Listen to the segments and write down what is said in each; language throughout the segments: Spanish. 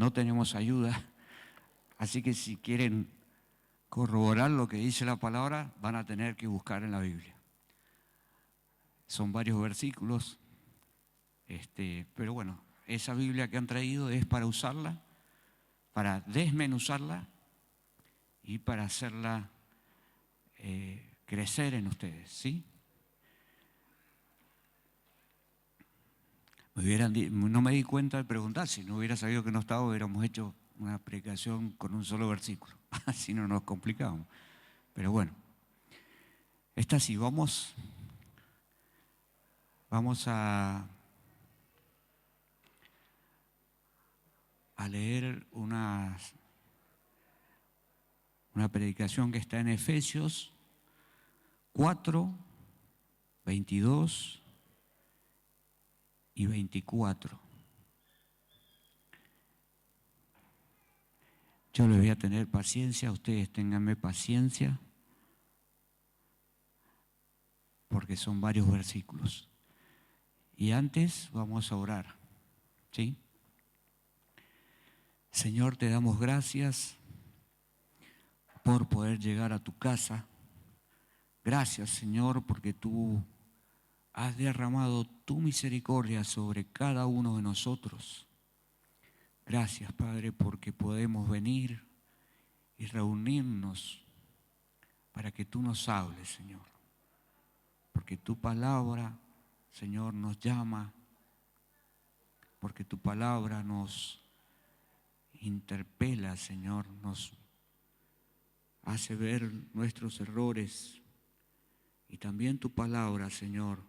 no tenemos ayuda, así que si quieren corroborar lo que dice la palabra, van a tener que buscar en la Biblia. Son varios versículos, pero bueno, esa Biblia que han traído es para usarla, para desmenuzarla y para hacerla crecer en ustedes, ¿sí? No me di cuenta de preguntar, si no hubiera sabido que no estaba, hubiéramos hecho una predicación con un solo versículo, así no nos complicamos. Pero bueno, esta sí, vamos a leer una predicación que está en Efesios 4, 22 y 24. Yo les voy a tener paciencia, ustedes ténganme paciencia, porque son varios versículos. Y antes vamos a orar, ¿sí? Señor, te damos gracias por poder llegar a tu casa. Gracias, Señor, porque tú has derramado tu misericordia sobre cada uno de nosotros. Gracias, Padre, porque podemos venir y reunirnos para que tú nos hables, Señor. Porque tu palabra, Señor, nos llama, porque tu palabra nos interpela, Señor, nos hace ver nuestros errores. Y también tu palabra, Señor,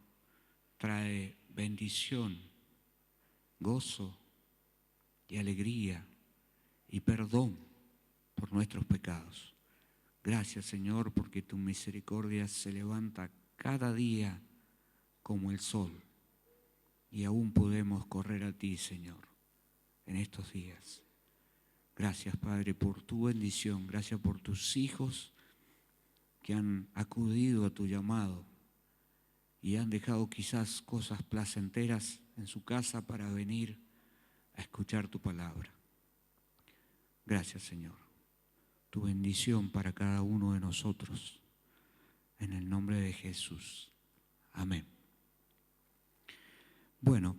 trae bendición, gozo y alegría y perdón por nuestros pecados. Gracias, Señor, porque tu misericordia se levanta cada día como el sol y aún podemos correr a ti, Señor, en estos días. Gracias, Padre, por tu bendición. Gracias por tus hijos que han acudido a tu llamado y han dejado quizás cosas placenteras en su casa para venir a escuchar tu palabra. Gracias, Señor. Tu bendición para cada uno de nosotros. En el nombre de Jesús. Amén. Bueno,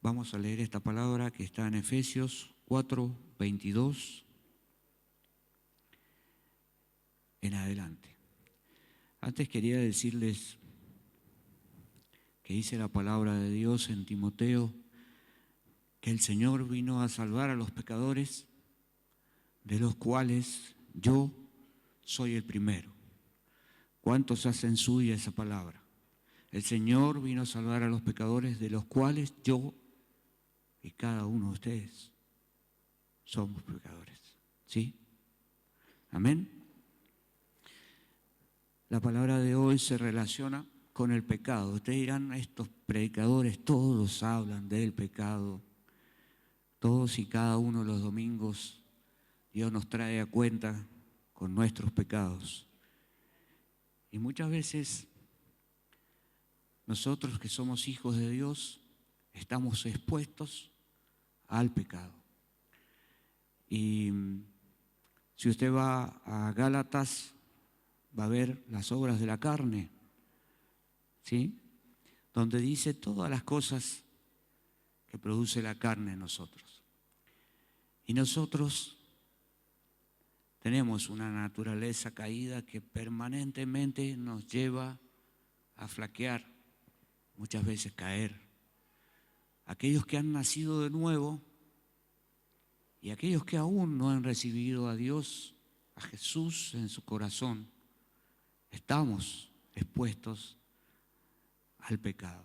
vamos a leer esta palabra que está en Efesios 4, 22 en adelante. Antes quería decirles que dice la palabra de Dios en Timoteo que el Señor vino a salvar a los pecadores, de los cuales yo soy el primero. ¿Cuántos hacen suya esa palabra? El Señor vino a salvar a los pecadores, de los cuales yo y cada uno de ustedes somos pecadores. ¿Sí? Amén. La palabra de hoy se relaciona con el pecado. Ustedes dirán, estos predicadores todos hablan del pecado. Todos y cada uno de los domingos Dios nos trae a cuenta con nuestros pecados. Y muchas veces nosotros que somos hijos de Dios estamos expuestos al pecado. Y si usted va a Gálatas, va a ver las obras de la carne, ¿sí? Donde dice todas las cosas que produce la carne en nosotros. Y nosotros tenemos una naturaleza caída que permanentemente nos lleva a flaquear, muchas veces caer. Aquellos que han nacido de nuevo y aquellos que aún no han recibido a Dios, a Jesús en su corazón, estamos expuestos al pecado.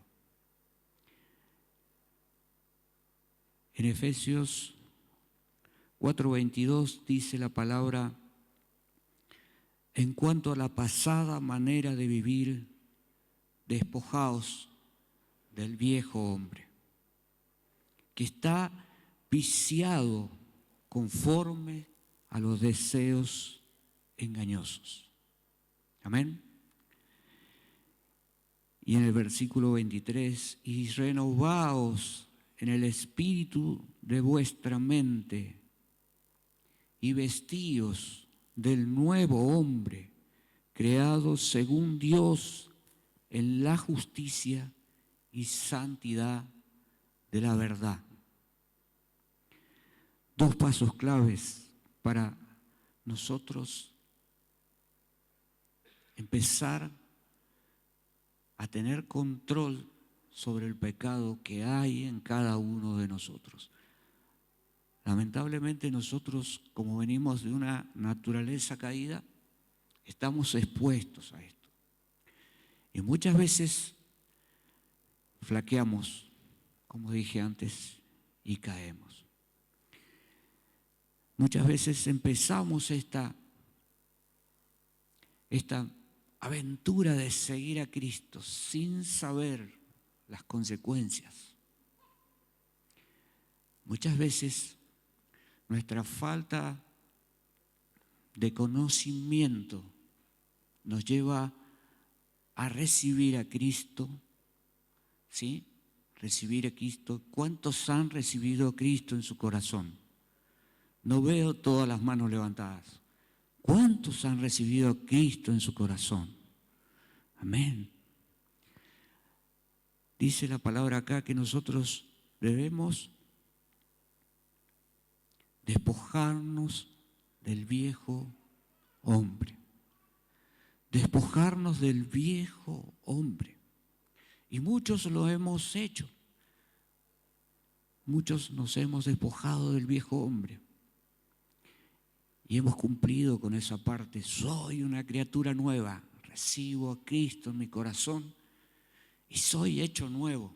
En Efesios 4:22 dice la palabra: en cuanto a la pasada manera de vivir, despojaos del viejo hombre, que está viciado conforme a los deseos engañosos. Amén. Y en el versículo 23, y renovaos en el espíritu de vuestra mente y vestíos del nuevo hombre, creado según Dios en la justicia y santidad de la verdad. Dos pasos claves para nosotros empezar a tener control sobre el pecado que hay en cada uno de nosotros. Lamentablemente nosotros, como venimos de una naturaleza caída, estamos expuestos a esto. Y muchas veces flaqueamos, como dije antes, y caemos. Muchas veces empezamos esta aventura de seguir a Cristo sin saber las consecuencias. Muchas veces nuestra falta de conocimiento nos lleva a recibir a Cristo, ¿sí? Recibir a Cristo. ¿Cuántos han recibido a Cristo en su corazón? No veo todas las manos levantadas. ¿Cuántos han recibido a Cristo en su corazón? Amén. Dice la palabra acá que nosotros debemos despojarnos del viejo hombre. Despojarnos del viejo hombre. Y muchos lo hemos hecho. Muchos nos hemos despojado del viejo hombre. Y hemos cumplido con esa parte. Soy una criatura nueva. Recibo a Cristo en mi corazón y soy hecho nuevo.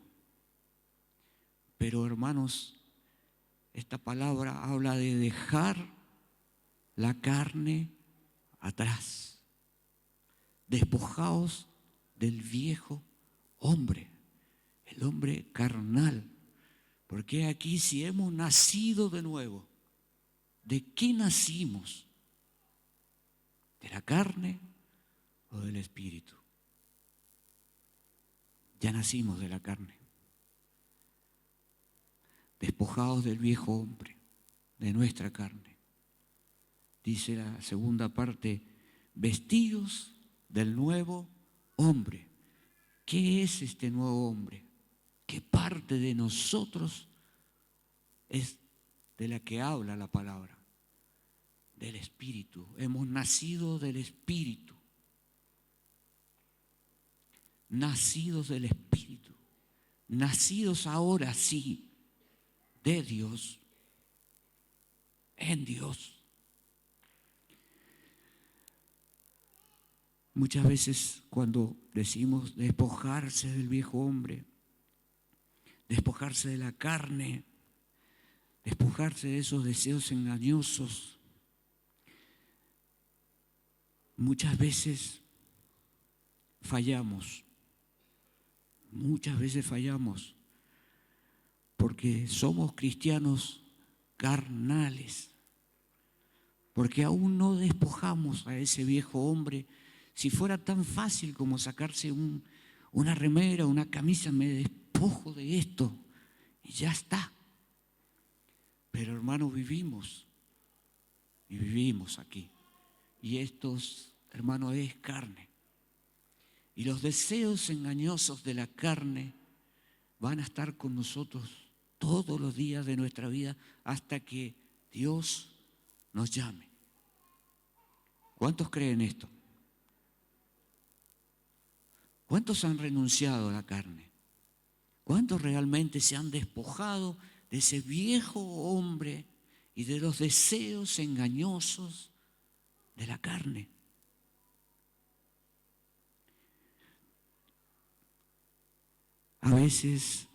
Pero hermanos, esta palabra habla de dejar la carne atrás. Despojaos del viejo hombre, el hombre carnal. Porque aquí si hemos nacido de nuevo, ¿de qué nacimos? ¿De la carne o del espíritu? Ya nacimos de la carne. Despojados del viejo hombre, de nuestra carne. Dice la segunda parte, vestidos del nuevo hombre. ¿Qué es este nuevo hombre? ¿Qué parte de nosotros es de la que habla la palabra? Del Espíritu. Hemos nacido del Espíritu. Nacidos del Espíritu. Nacidos ahora sí de Dios, en Dios. Muchas veces cuando decimos despojarse del viejo hombre, despojarse de la carne, despojarse de esos deseos engañosos, muchas veces fallamos. Muchas veces fallamos porque somos cristianos carnales, porque aún no despojamos a ese viejo hombre. Si fuera tan fácil como sacarse una remera, una camisa, me despojo de esto y ya está. Pero hermanos, vivimos aquí. Y estos, hermanos, es carne. Y los deseos engañosos de la carne van a estar con nosotros todos los días de nuestra vida hasta que Dios nos llame. ¿Cuántos creen esto? ¿Cuántos han renunciado a la carne? ¿Cuántos realmente se han despojado de ese viejo hombre y de los deseos engañosos de la carne? A veces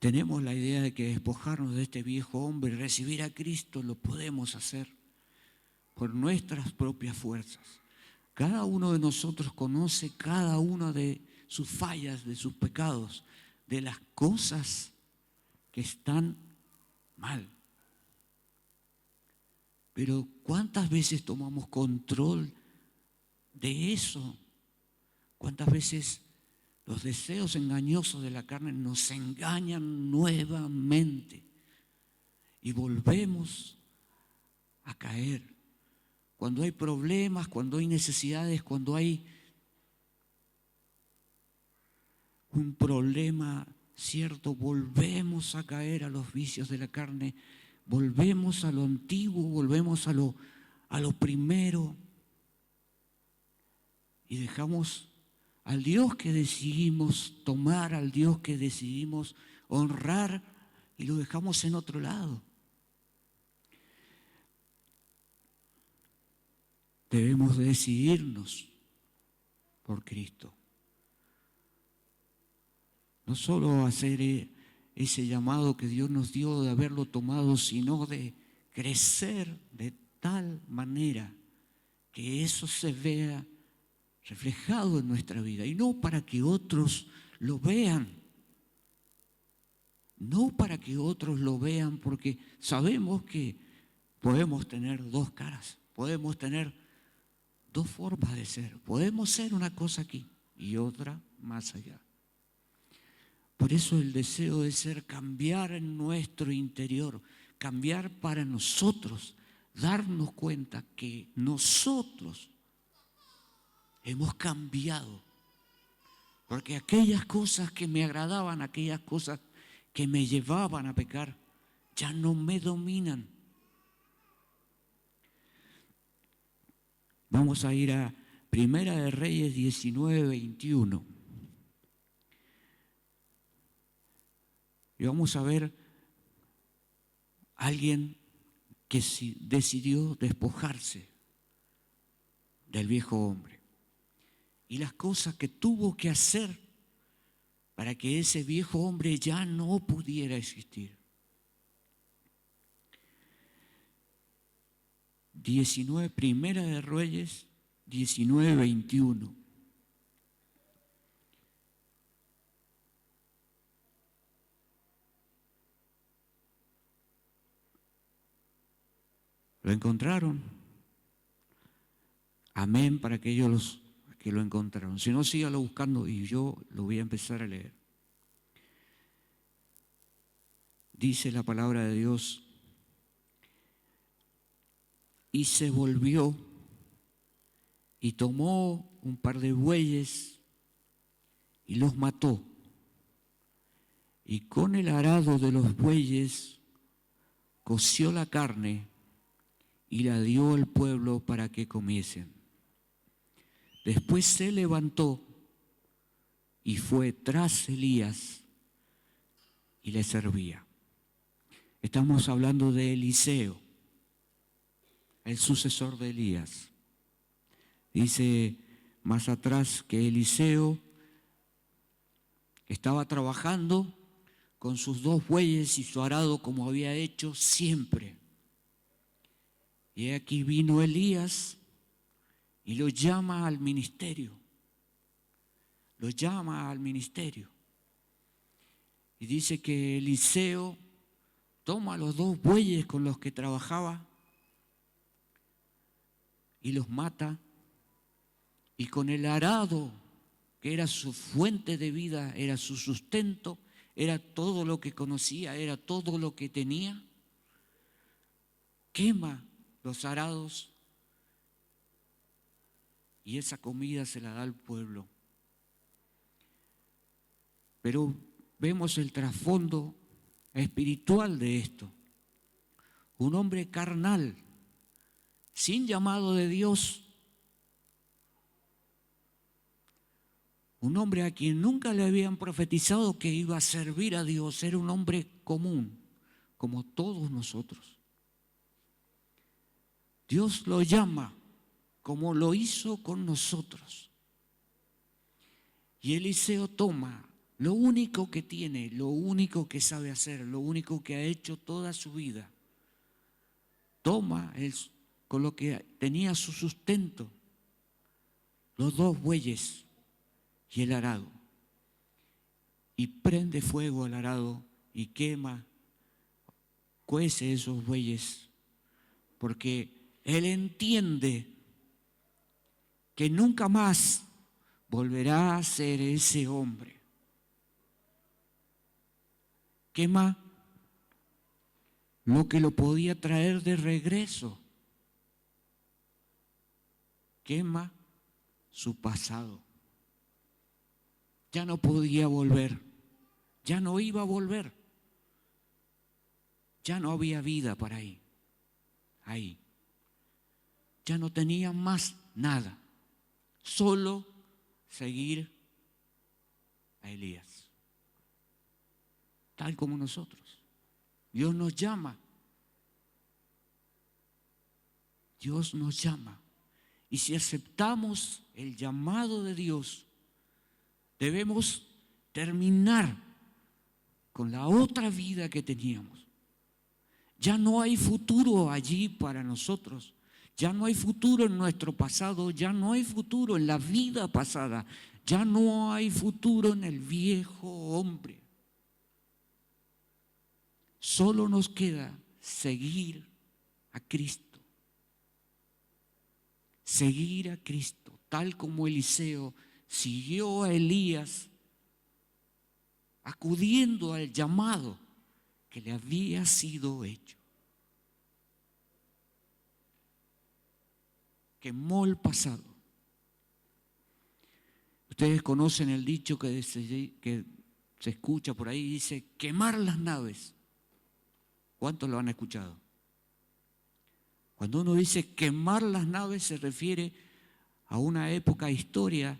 tenemos la idea de que despojarnos de este viejo hombre y recibir a Cristo lo podemos hacer por nuestras propias fuerzas. Cada uno de nosotros conoce cada una de sus fallas, de sus pecados, de las cosas que están mal. Pero ¿cuántas veces tomamos control de eso? ¿Cuántas veces Los deseos engañosos de la carne nos engañan nuevamente y volvemos a caer. Cuando hay problemas, cuando hay necesidades, cuando hay un problema cierto, volvemos a caer a los vicios de la carne, volvemos a lo antiguo, volvemos a lo primero y dejamos al Dios que decidimos tomar, al Dios que decidimos honrar y lo dejamos en otro lado. Debemos decidirnos por Cristo. No solo hacer ese llamado que Dios nos dio de haberlo tomado, sino de crecer de tal manera que eso se vea reflejado en nuestra vida. Y no para que otros lo vean. No para que otros lo vean, porque sabemos que podemos tener dos caras, podemos tener dos formas de ser. Podemos ser una cosa aquí y otra más allá. Por eso el deseo de ser cambiar en nuestro interior, cambiar para nosotros, darnos cuenta que nosotros hemos cambiado. Porque aquellas cosas que me agradaban, aquellas cosas que me llevaban a pecar, ya no me dominan. Vamos a ir a Primera de Reyes 19:21. Y vamos a ver a alguien que decidió despojarse del viejo hombre y las cosas que tuvo que hacer para que ese viejo hombre ya no pudiera existir. 19, Primera de Reyes 19:21. ¿Lo encontraron? Amén para aquellos que lo encontraron. Si no, sígalo buscando y yo lo voy a empezar a leer. Dice la palabra de Dios: y se volvió y tomó un par de bueyes y los mató. Y con el arado de los bueyes coció la carne y la dio al pueblo para que comiesen. Después se levantó y fue tras Elías y le servía. Estamos hablando de Eliseo, el sucesor de Elías. Dice más atrás que Eliseo estaba trabajando con sus dos bueyes y su arado como había hecho siempre. Y aquí vino Elías y lo llama al ministerio. Lo llama al ministerio. Y dice que Eliseo toma los dos bueyes con los que trabajaba y los mata. Y con el arado, que era su fuente de vida, era su sustento, era todo lo que conocía, era todo lo que tenía, quema los arados y esa comida se la da al pueblo. Pero vemos el trasfondo espiritual de esto. Un hombre carnal, sin llamado de Dios. Un hombre a quien nunca le habían profetizado que iba a servir a Dios. Era un hombre común, como todos nosotros. Dios lo llama como lo hizo con nosotros. Y Eliseo toma lo único que tiene, lo único que sabe hacer, lo único que ha hecho toda su vida. Toma con lo que tenía su sustento, los dos bueyes y el arado, y prende fuego al arado y quema, cuece esos bueyes, porque él entiende que nunca más volverá a ser ese hombre. Quema lo que lo podía traer de regreso. Quema su pasado. Ya no podía volver, ya no iba a volver, ya no había vida para ahí. Ya no tenía más nada, solo seguir a Elías, tal como nosotros. Dios nos llama, Dios nos llama. Y si aceptamos el llamado de Dios, debemos terminar con la otra vida que teníamos. Ya no hay futuro allí para nosotros. Ya no hay futuro en nuestro pasado. Ya no hay futuro en la vida pasada. Ya no hay futuro en el viejo hombre. Solo nos queda seguir a Cristo. Seguir a Cristo, tal como Eliseo siguió a Elías, acudiendo al llamado que le había sido hecho. Quemó el pasado. Ustedes conocen el dicho que se escucha por ahí, dice, quemar las naves. ¿Cuántos lo han escuchado? Cuando uno dice quemar las naves se refiere a una época histórica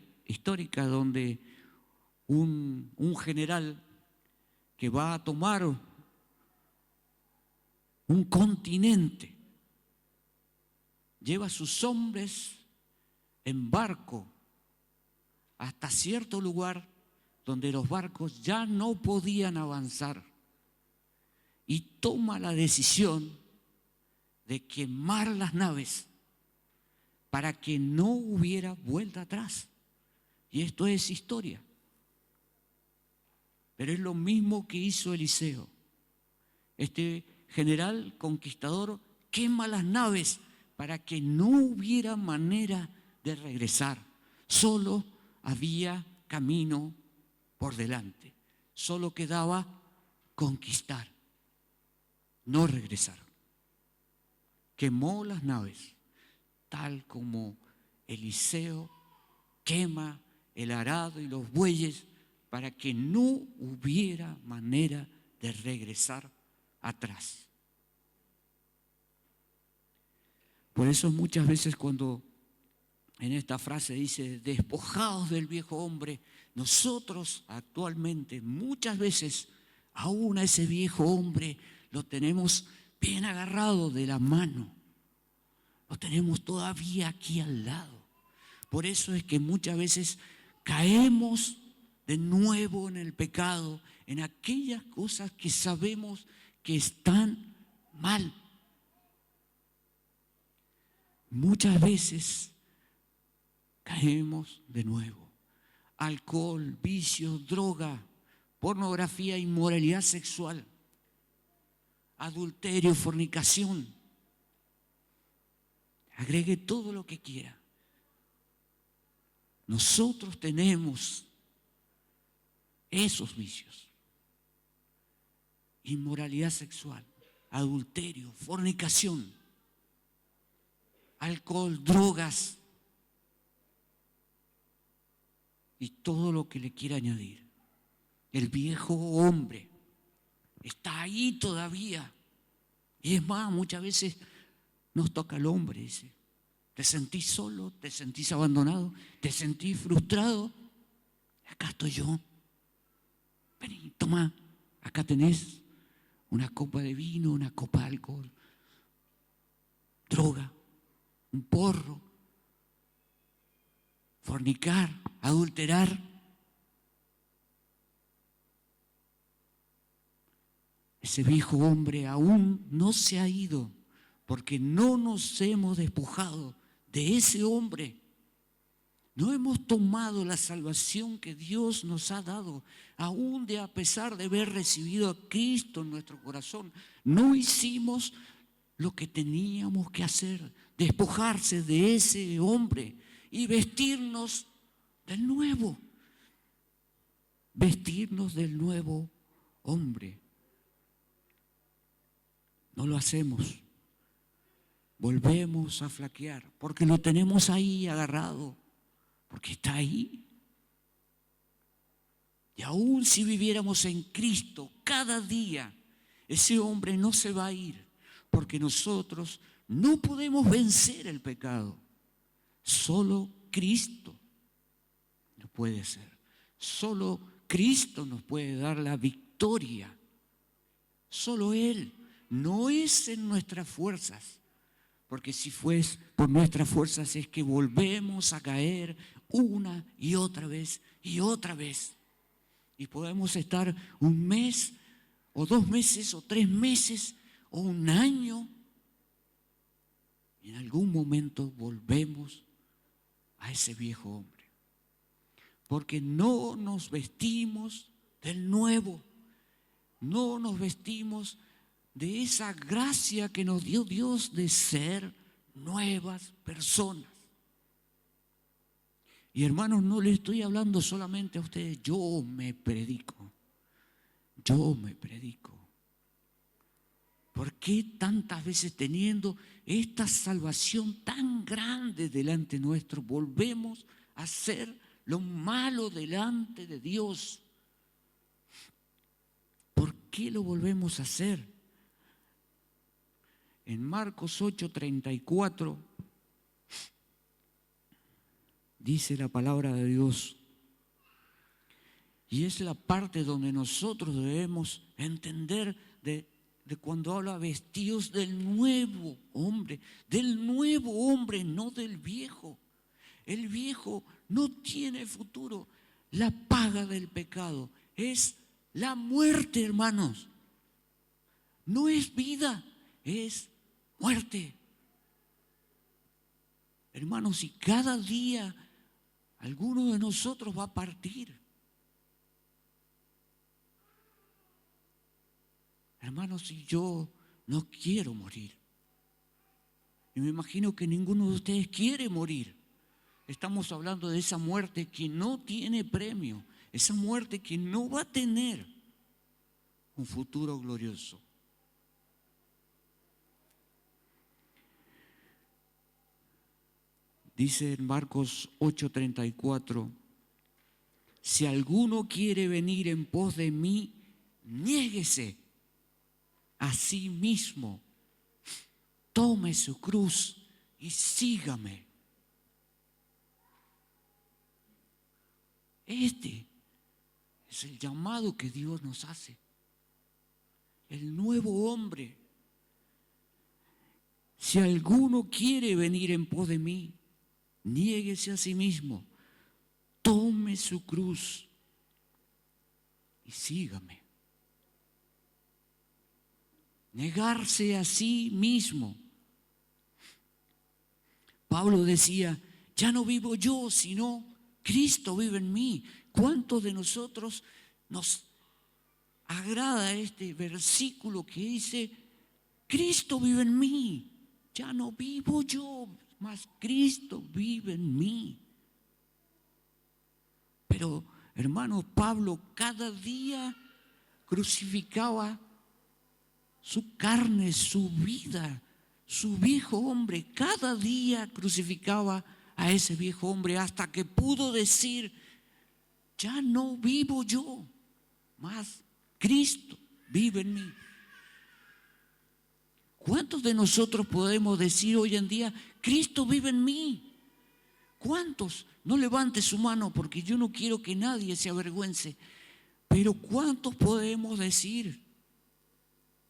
donde un general que va a tomar un continente lleva a sus hombres en barco hasta cierto lugar donde los barcos ya no podían avanzar y toma la decisión de quemar las naves para que no hubiera vuelta atrás. Y esto es historia. Pero es lo mismo que hizo Eliseo. Este general conquistador quema las naves para que no hubiera manera de regresar. Solo había camino por delante. Solo quedaba conquistar, no regresar. Quemó las naves, tal como Eliseo quema el arado y los bueyes para que no hubiera manera de regresar atrás. Por eso muchas veces cuando en esta frase dice despojados del viejo hombre, nosotros actualmente muchas veces aún a ese viejo hombre lo tenemos bien agarrado de la mano, lo tenemos todavía aquí al lado. Por eso es que muchas veces caemos de nuevo en el pecado, en aquellas cosas que sabemos que están mal. Muchas veces caemos de nuevo. Alcohol, vicio, droga, pornografía, inmoralidad sexual, adulterio, fornicación. Agregue todo lo que quiera. Nosotros tenemos esos vicios. Inmoralidad sexual, adulterio, fornicación, alcohol, drogas y todo lo que le quiera añadir. El viejo hombre está ahí todavía. Y es más, muchas veces nos toca al hombre, dice. ¿Te sentís solo? ¿Te sentís abandonado? ¿Te sentís frustrado? Acá estoy yo. Vení, toma, acá tenés una copa de vino, una copa de alcohol, droga, un porro, fornicar, adulterar. Ese viejo hombre aún no se ha ido porque no nos hemos despojado de ese hombre. No hemos tomado la salvación que Dios nos ha dado, aún a pesar de haber recibido a Cristo en nuestro corazón. No hicimos lo que teníamos que hacer, despojarse de ese hombre y vestirnos del nuevo. Vestirnos del nuevo hombre. No lo hacemos. Volvemos a flaquear porque lo tenemos ahí agarrado, porque está ahí. Y aún si viviéramos en Cristo cada día, ese hombre no se va a ir, porque nosotros no podemos vencer el pecado. Solo Cristo lo puede hacer. Solo Cristo nos puede dar la victoria. Solo Él. No es en nuestras fuerzas. Porque si fuese por nuestras fuerzas es que volvemos a caer una y otra vez y otra vez. Y podemos estar un mes o 2 meses o 3 meses o un año. Y en algún momento volvemos a ese viejo hombre. Porque no nos vestimos del nuevo. No nos vestimos de esa gracia que nos dio Dios de ser nuevas personas. Y hermanos, no les estoy hablando solamente a ustedes, yo me predico. ¿Por qué tantas veces teniendo esta salvación tan grande delante nuestro volvemos a hacer lo malo delante de Dios? ¿Por qué lo volvemos a hacer? En Marcos 8:34 dice la palabra de Dios, y es la parte donde nosotros debemos entender de cuando habla vestidos del nuevo hombre, no del viejo. El viejo no tiene futuro. La paga del pecado es la muerte, hermanos. No es vida, es muerte. Hermanos, y cada día alguno de nosotros va a partir. Hermanos, si yo no quiero morir, y me imagino que ninguno de ustedes quiere morir, estamos hablando de esa muerte que no tiene premio, esa muerte que no va a tener un futuro glorioso. Dice en Marcos 8:34, si alguno quiere venir en pos de mí, niéguese a sí mismo, tome su cruz y sígame. Este es el llamado que Dios nos hace. El nuevo hombre. Si alguno quiere venir en pos de mí, niéguese a sí mismo, tome su cruz y sígame. Negarse a sí mismo. Pablo decía, ya no vivo yo, sino Cristo vive en mí. ¿Cuántos de nosotros nos agrada este versículo que dice, Cristo vive en mí? Ya no vivo yo, mas Cristo vive en mí. Pero, hermano, Pablo cada día crucificaba su carne, su vida, su viejo hombre. Cada día crucificaba a ese viejo hombre hasta que pudo decir, ya no vivo yo, mas Cristo vive en mí. ¿Cuántos de nosotros podemos decir hoy en día, Cristo vive en mí? ¿Cuántos? No levante su mano porque yo no quiero que nadie se avergüence. Pero ¿cuántos podemos decir,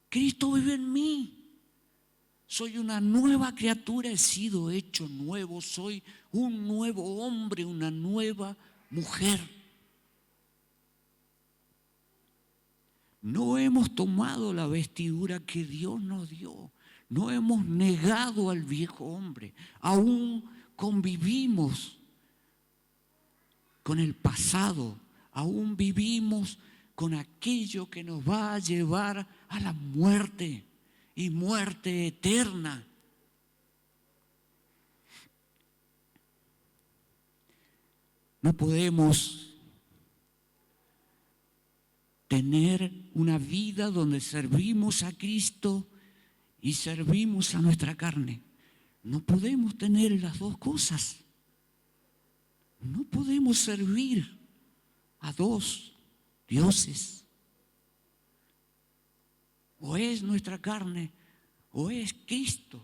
Cristo vive en mí? Soy una nueva criatura, he sido hecho nuevo, soy un nuevo hombre, una nueva mujer. No hemos tomado la vestidura que Dios nos dio, no hemos negado al viejo hombre, aún convivimos con el pasado, aún vivimos con aquello que nos va a llevar a la muerte y muerte eterna. No podemos tener una vida donde servimos a Cristo y servimos a nuestra carne. No podemos tener las dos cosas. No podemos servir a dos dioses. O es nuestra carne o es Cristo.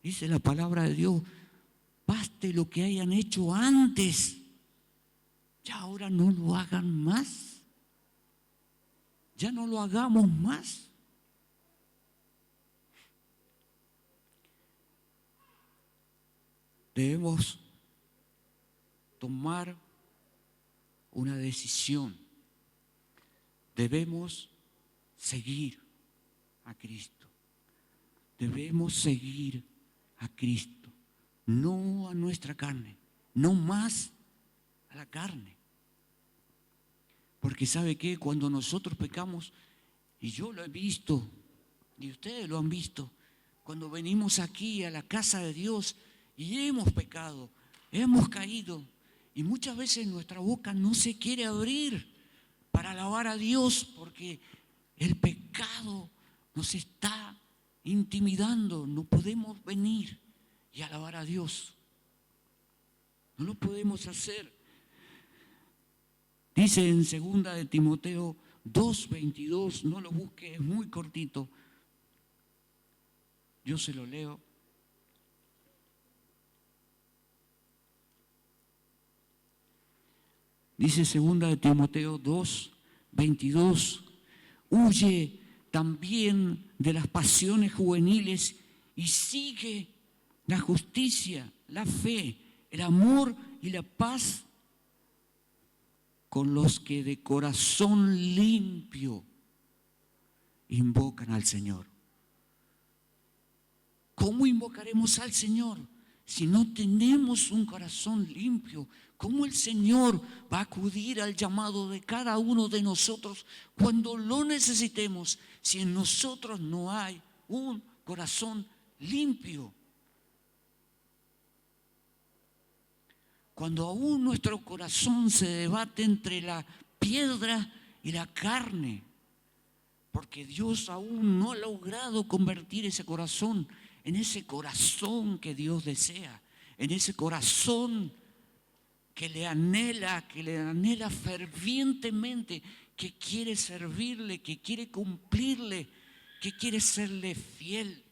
Dice la palabra de Dios, baste lo que hayan hecho antes, ya ahora no lo hagan más. Ya no lo hagamos más. Debemos tomar una decisión. Debemos seguir a Cristo. Debemos seguir a Cristo, no a nuestra carne, no más a la carne. Porque ¿sabe qué? Cuando nosotros pecamos, y yo lo he visto, y ustedes lo han visto, cuando venimos aquí a la casa de Dios y hemos pecado, hemos caído, y muchas veces nuestra boca no se quiere abrir para alabar a Dios, porque el pecado nos está intimidando. No podemos venir y alabar a Dios. No lo podemos hacer. Dice en 2 de Timoteo 2:22, no lo busque, es muy cortito. Yo se lo leo. Dice 2 de Timoteo 2:22, huye también de las pasiones juveniles y sigue la justicia, la fe, el amor y la paz con los que de corazón limpio invocan al Señor. ¿Cómo invocaremos al Señor si no tenemos un corazón limpio? ¿Cómo el Señor va a acudir al llamado de cada uno de nosotros cuando lo necesitemos si en nosotros no hay un corazón limpio? Cuando aún nuestro corazón se debate entre la piedra y la carne, porque Dios aún no ha logrado convertir ese corazón en ese corazón que Dios desea, en ese corazón que le anhela fervientemente, que quiere servirle, que quiere cumplirle, que quiere serle fiel.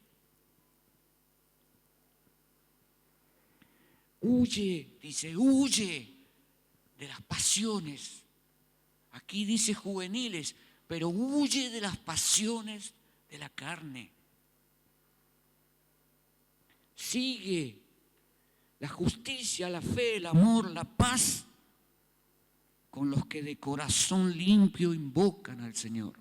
Huye, dice, huye de las pasiones. Aquí dice juveniles, pero huye de las pasiones de la carne. Sigue la justicia, la fe, el amor, la paz con los que de corazón limpio invocan al Señor.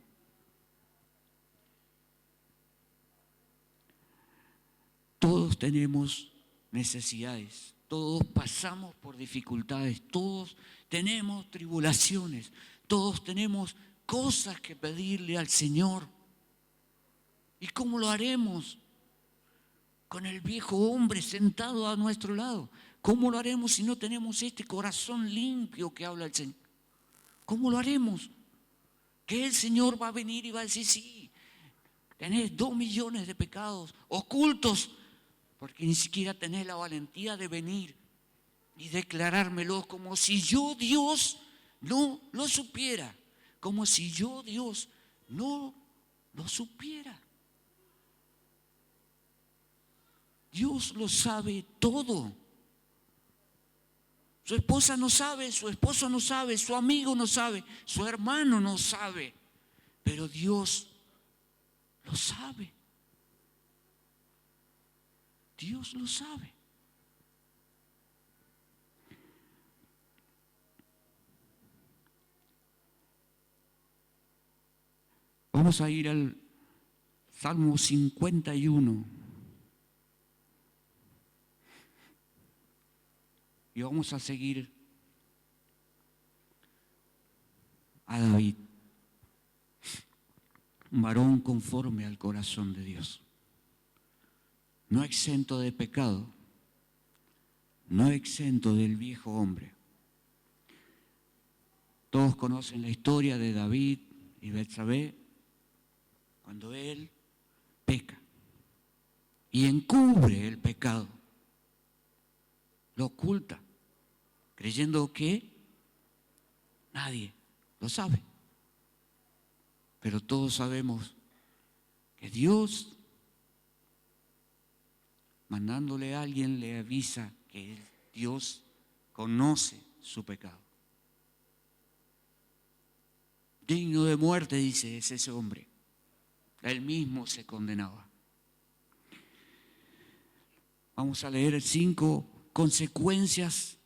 Todos tenemos necesidades, todos pasamos por dificultades, todos tenemos tribulaciones, todos tenemos cosas que pedirle al Señor. ¿Y cómo lo haremos? Con el viejo hombre sentado a nuestro lado. ¿Cómo lo haremos si no tenemos este corazón limpio que habla el Señor? ¿Cómo lo haremos? Que el Señor va a venir y va a decir, sí, tenés 2 millones de pecados ocultos, porque ni siquiera tenés la valentía de venir y declarármelo, como si yo, Dios, no lo supiera, como si yo, Dios, no lo supiera. Dios lo sabe todo. Su esposa no sabe, su esposo no sabe, su amigo no sabe, su hermano no sabe, pero Dios lo sabe. Dios lo sabe. Vamos a ir al Salmo 51. Y vamos a seguir a David, un varón conforme al corazón de Dios, no exento de pecado, no exento del viejo hombre. Todos conocen la historia de David y Betsabé, cuando él peca y encubre el pecado, lo oculta, creyendo que nadie lo sabe. Pero todos sabemos que Dios, mandándole a alguien, le avisa que Dios conoce su pecado. Digno de muerte, dice, es ese hombre. Él mismo se condenaba. Vamos a leer 5 consecuencias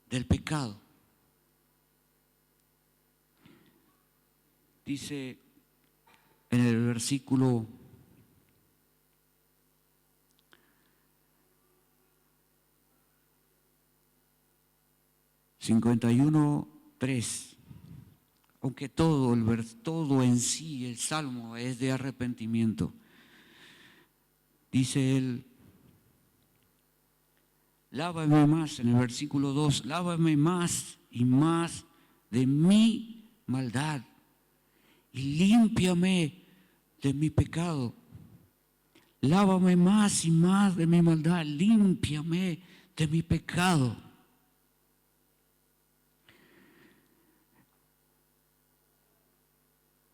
del pecado. Dice en el versículo 51:3. Aunque todo en sí, el Salmo, es de arrepentimiento. Dice él, lávame más, en el versículo 2, lávame más y más de mi maldad y límpiame de mi pecado. Lávame más y más de mi maldad, límpiame de mi pecado.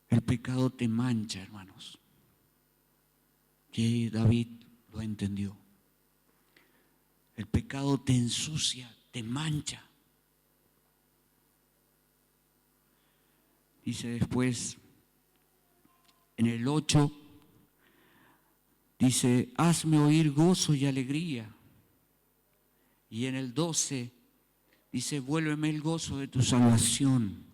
El pecado te mancha, hermanos. Que David lo entendió. El pecado te ensucia, te mancha. Dice después, en el 8, dice, hazme oír gozo y alegría. Y en el 12, dice, vuélveme el gozo de tu salvación.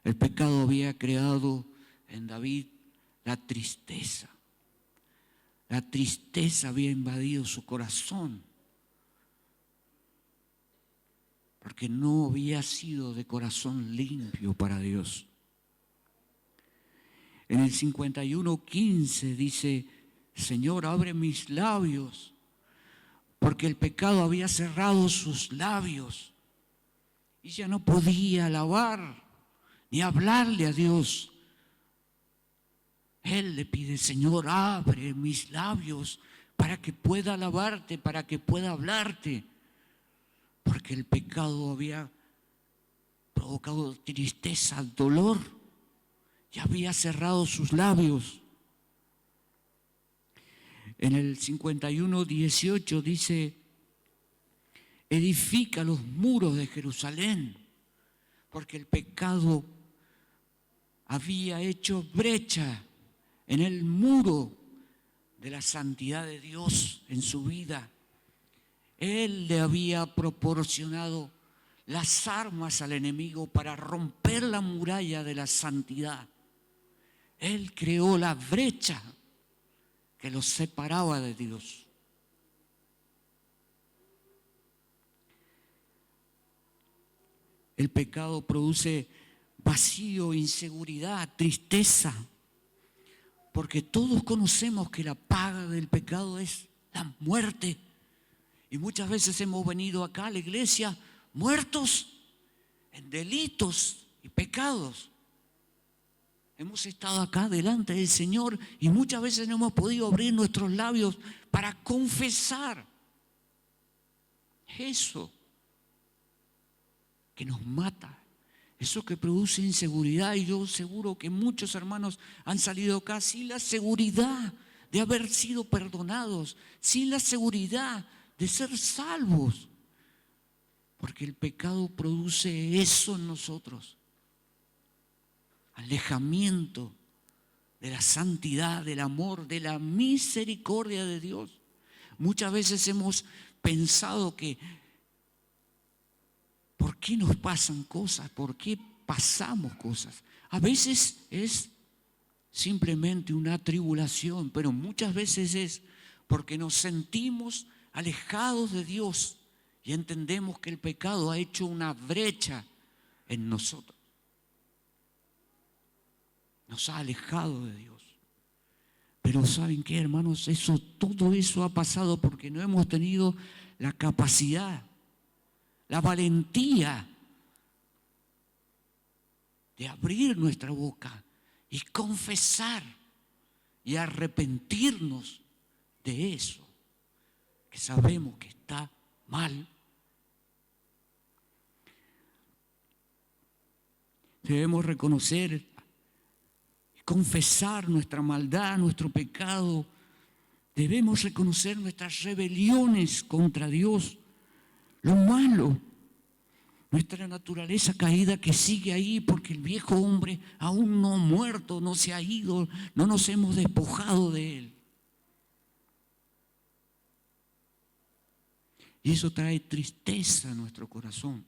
El pecado había creado en David la tristeza. La tristeza había invadido su corazón, porque no había sido de corazón limpio para Dios. En el 51:15 dice, Señor, abre mis labios, porque el pecado había cerrado sus labios y ya no podía alabar ni hablarle a Dios. Él le pide, Señor, abre mis labios para que pueda alabarte, para que pueda hablarte. Porque el pecado había provocado tristeza, dolor, y había cerrado sus labios. En el 51:18 dice, edifica los muros de Jerusalén, porque el pecado había hecho brecha en el muro de la santidad de Dios en su vida. Él le había proporcionado las armas al enemigo para romper la muralla de la santidad. Él creó la brecha que los separaba de Dios. El pecado produce vacío, inseguridad, tristeza. Porque todos conocemos que la paga del pecado es la muerte. Y muchas veces hemos venido acá a la iglesia muertos en delitos y pecados. Hemos estado acá delante del Señor y muchas veces no hemos podido abrir nuestros labios para confesar eso que nos mata. Eso que produce inseguridad, y yo seguro que muchos hermanos han salido acá sin la seguridad de haber sido perdonados, sin la seguridad de ser salvos, porque el pecado produce eso en nosotros, alejamiento de la santidad, del amor, de la misericordia de Dios. Muchas veces hemos pensado que ¿por qué nos pasan cosas? ¿Por qué pasamos cosas? A veces es simplemente una tribulación, pero muchas veces es porque nos sentimos alejados de Dios y entendemos que el pecado ha hecho una brecha en nosotros. Nos ha alejado de Dios. Pero ¿saben qué, hermanos? Todo eso ha pasado porque no hemos tenido la capacidad, la valentía de abrir nuestra boca y confesar y arrepentirnos de eso que sabemos que está mal. Debemos reconocer y confesar nuestra maldad, nuestro pecado. Debemos reconocer nuestras rebeliones contra Dios, lo malo, nuestra naturaleza caída que sigue ahí porque el viejo hombre aún no ha muerto, no se ha ido, no nos hemos despojado de él. Y eso trae tristeza a nuestro corazón.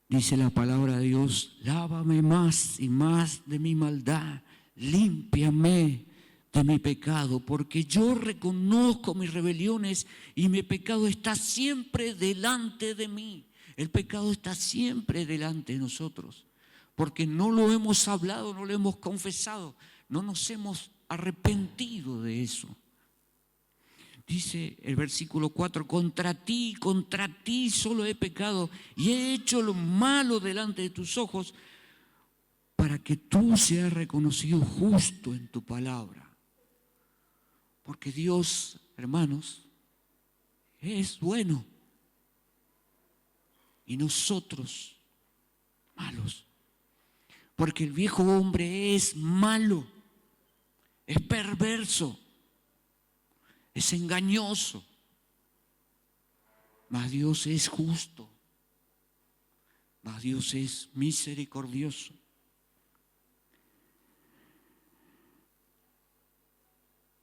Dice la palabra de Dios: lávame más y más de mi maldad, límpiame de mi pecado, porque yo reconozco mis rebeliones y mi pecado está siempre delante de mí. El pecado está siempre delante de nosotros, porque no lo hemos hablado, no lo hemos confesado, no nos hemos arrepentido de eso. Dice el versículo 4: contra ti solo he pecado y he hecho lo malo delante de tus ojos, para que tú seas reconocido justo en tu palabra. Porque Dios, hermanos, es bueno y nosotros malos. Porque el viejo hombre es malo, es perverso, es engañoso, mas Dios es justo, mas Dios es misericordioso.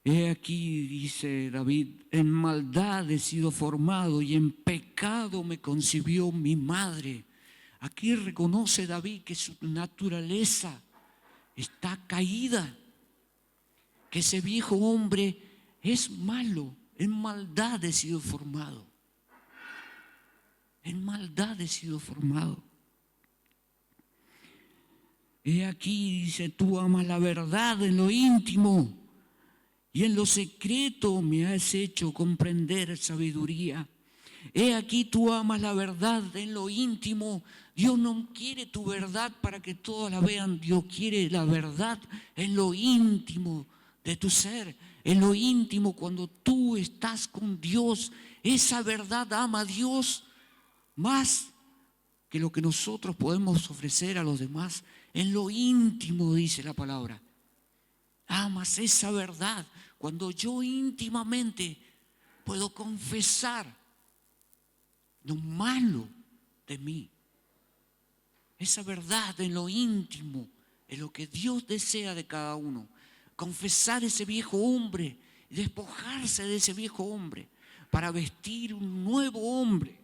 He aquí, dice David, en maldad he sido formado y en pecado me concibió mi madre. Aquí reconoce David que su naturaleza está caída, que ese viejo hombre es malo, en maldad he sido formado. En maldad he sido formado. He aquí, dice, tú amas la verdad en lo íntimo y en lo secreto me has hecho comprender sabiduría. He aquí, tú amas la verdad en lo íntimo. Dios no quiere tu verdad para que todos la vean. Dios quiere la verdad en lo íntimo de tu ser. En lo íntimo, cuando tú estás con Dios, esa verdad ama a Dios más que lo que nosotros podemos ofrecer a los demás. En lo íntimo, dice la palabra. Amas esa verdad cuando yo íntimamente puedo confesar lo malo de mí. Esa verdad en lo íntimo es lo que Dios desea de cada uno. Confesar ese viejo hombre y despojarse de ese viejo hombre para vestir un nuevo hombre.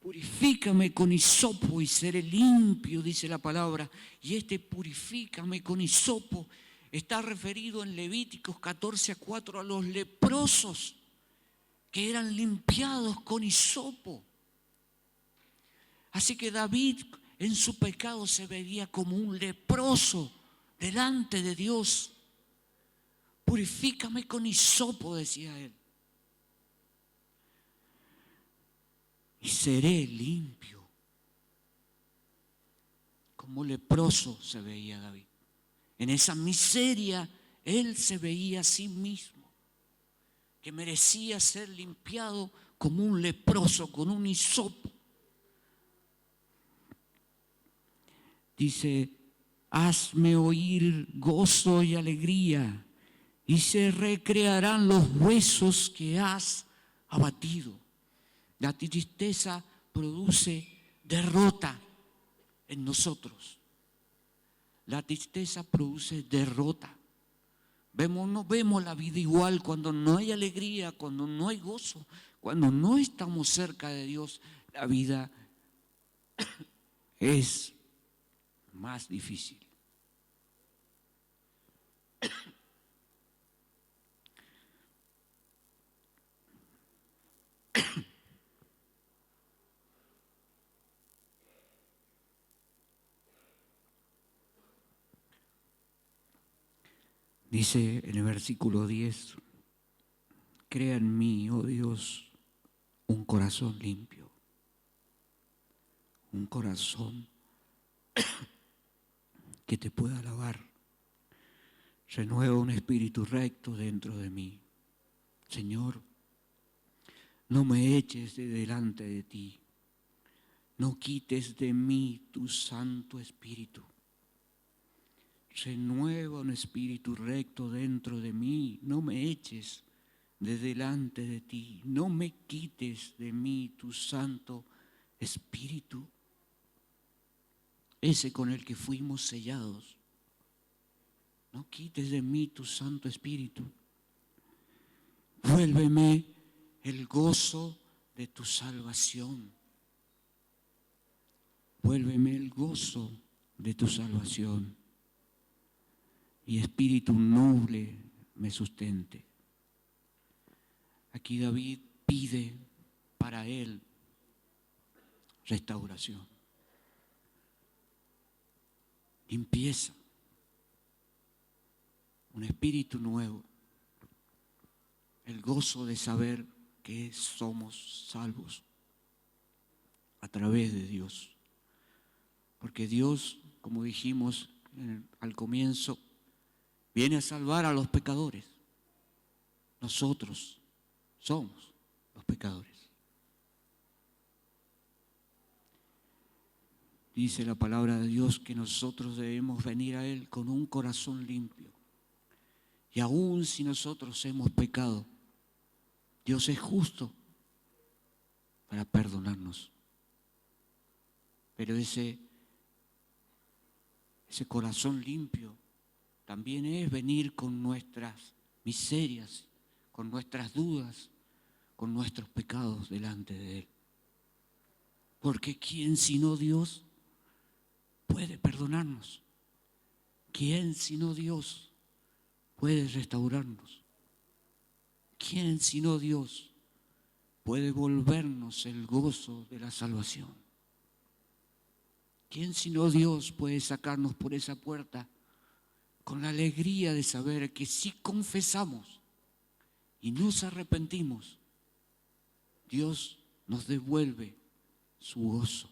Purifícame con hisopo y seré limpio, dice la palabra. Y purifícame con hisopo está referido en Levíticos 14:4 a los leprosos que eran limpiados con hisopo. Así que David en su pecado se veía como un leproso delante de Dios. Purifícame con hisopo, decía él, y seré limpio. Como leproso se veía David. En esa miseria él se veía a sí mismo, que merecía ser limpiado como un leproso con un hisopo. Dice: hazme oír gozo y alegría, y se recrearán los huesos que has abatido. La tristeza produce derrota en nosotros. La tristeza produce derrota. No vemos la vida igual cuando no hay alegría, cuando no hay gozo, cuando no estamos cerca de Dios. La vida es más difícil. Dice en el versículo 10, crea en mí, oh Dios, un corazón limpio, un corazón que te pueda alabar. Renueva un espíritu recto dentro de mí. Señor, no me eches de delante de ti. No quites de mí tu Santo Espíritu. Renueva un espíritu recto dentro de mí. No me eches de delante de ti. No me quites de mí tu Santo Espíritu. Ese con el que fuimos sellados. No quites de mí tu Santo Espíritu. Vuélveme el gozo de tu salvación. Vuélveme el gozo de tu salvación. Y espíritu noble me sustente. Aquí David pide para él restauración, limpieza, un espíritu nuevo, el gozo de saber que somos salvos a través de Dios. Porque Dios, como dijimos al comienzo, viene a salvar a los pecadores. Nosotros somos los pecadores. Dice la palabra de Dios que nosotros debemos venir a Él con un corazón limpio. Y aun si nosotros hemos pecado, Dios es justo para perdonarnos. Pero ese corazón limpio también es venir con nuestras miserias, con nuestras dudas, con nuestros pecados delante de Él. Porque ¿quién sino Dios puede perdonarnos? ¿Quién sino Dios puede restaurarnos? ¿Quién sino Dios puede volvernos el gozo de la salvación? ¿Quién sino Dios puede sacarnos por esa puerta con la alegría de saber que si confesamos y nos arrepentimos, Dios nos devuelve su gozo?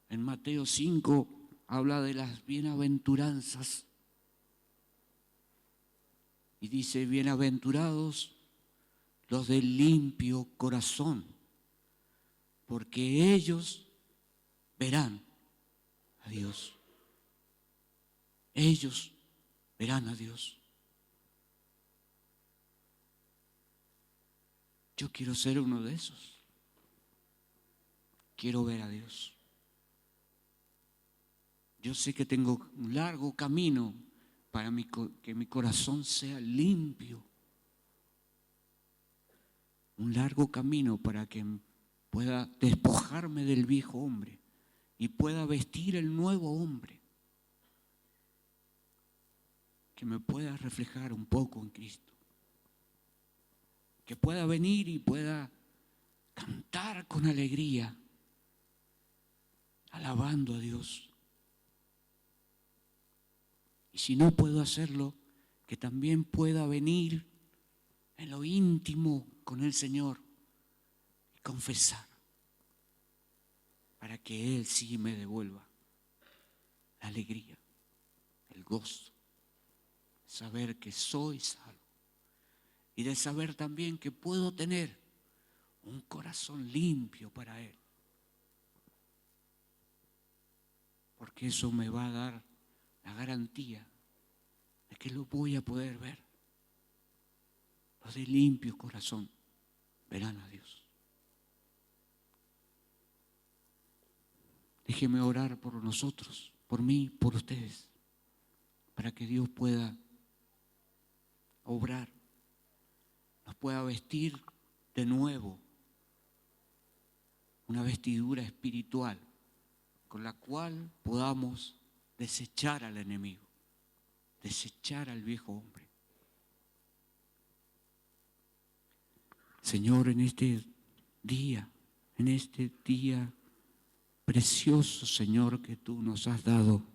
En Mateo 5 habla de las bienaventuranzas y dice: bienaventurados los de limpio corazón, porque ellos verán a Dios. Ellos verán a Dios. Yo quiero ser uno de esos. Quiero ver a Dios. Yo sé que tengo un largo camino para que mi corazón sea limpio. Un largo camino para que pueda despojarme del viejo hombre y pueda vestir el nuevo hombre, que me pueda reflejar un poco en Cristo, que pueda venir y pueda cantar con alegría, alabando a Dios. Y si no puedo hacerlo, que también pueda venir en lo íntimo con el Señor y confesar, para que Él sí me devuelva la alegría, el gozo, saber que soy salvo y de saber también que puedo tener un corazón limpio para Él, porque eso me va a dar la garantía de que lo voy a poder ver. Los de limpio corazón verán a Dios. Déjeme orar por nosotros, por mí, por ustedes, para que Dios pueda obrar, nos pueda vestir de nuevo una vestidura espiritual con la cual podamos desechar al enemigo, desechar al viejo hombre. Señor, en este día precioso, Señor, que tú nos has dado,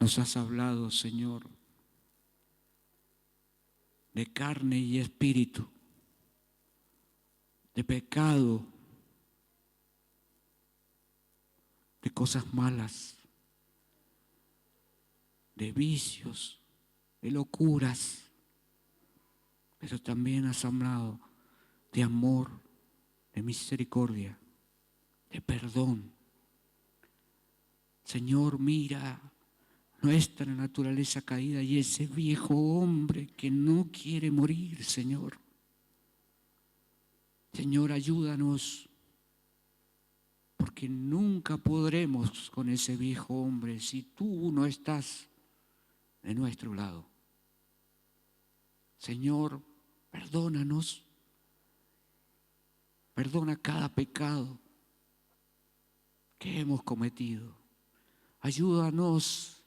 Nos has hablado, Señor, de carne y espíritu, de pecado, de cosas malas, de vicios, de locuras, pero también has hablado de amor, de misericordia, de perdón. Señor, mira nuestra naturaleza caída y ese viejo hombre que no quiere morir, Señor. Señor, ayúdanos, porque nunca podremos con ese viejo hombre si tú no estás de nuestro lado. Señor, perdónanos, perdona cada pecado que hemos cometido. Ayúdanos,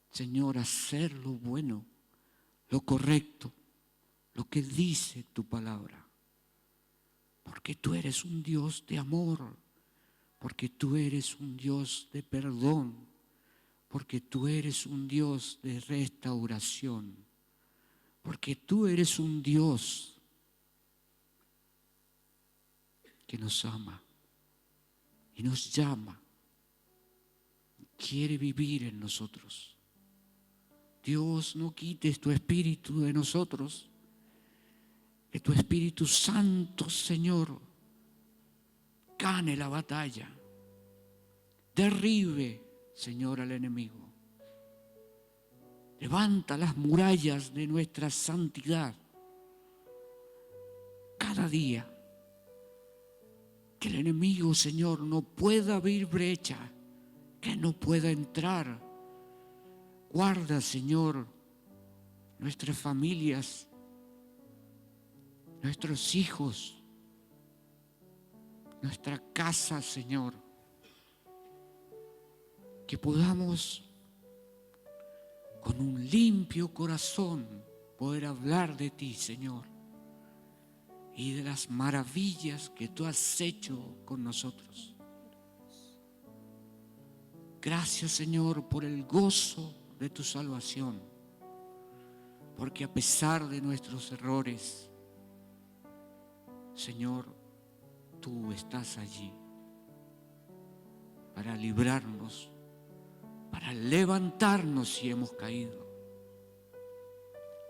Señor, a hacer lo bueno, lo correcto, lo que dice tu palabra. Porque tú eres un Dios de amor, porque tú eres un Dios de perdón, porque tú eres un Dios de restauración, porque tú eres un Dios que nos ama y nos llama, quiere vivir en nosotros. Dios, no quites tu espíritu de nosotros, que tu Espíritu Santo, Señor, gane la batalla, derribe, Señor, al enemigo, levanta las murallas de nuestra santidad cada día, que el enemigo, Señor, no pueda abrir brecha, que no pueda entrar. Guarda, Señor, nuestras familias, nuestros hijos, nuestra casa, Señor. Que podamos con un limpio corazón poder hablar de ti, Señor, y de las maravillas que tú has hecho con nosotros. Gracias, Señor, por el gozo de tu salvación, porque a pesar de nuestros errores, Señor, tú estás allí para librarnos, para levantarnos si hemos caído,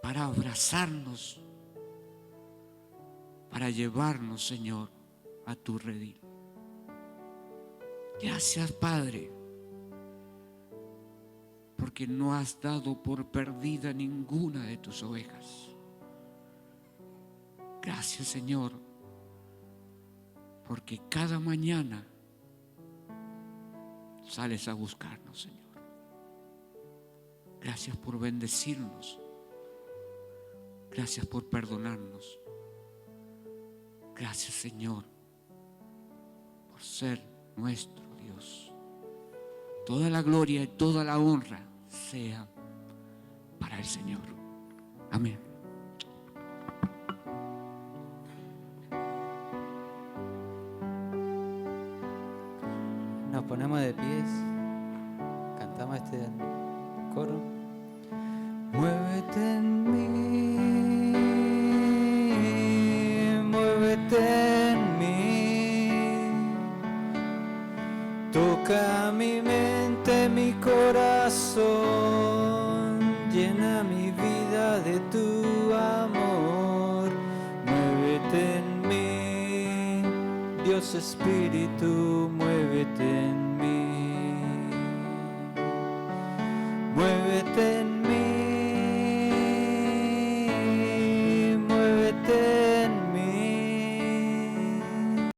para abrazarnos, para llevarnos, Señor, a tu redil. Gracias, Padre, porque no has dado por perdida ninguna de tus ovejas. Gracias, Señor, porque cada mañana sales a buscarnos, Señor. Gracias por bendecirnos. Gracias por perdonarnos. Gracias, Señor, por ser nuestro Dios. Toda la gloria y toda la honra sea para el Señor. Amén. Nos ponemos de pies, cantamos este coro. Muévete en mí, muévete en mí, toca mi mente, mi corazón, llena mi vida de tu amor. Muévete en mí, Dios Espíritu, muévete en mí, muévete en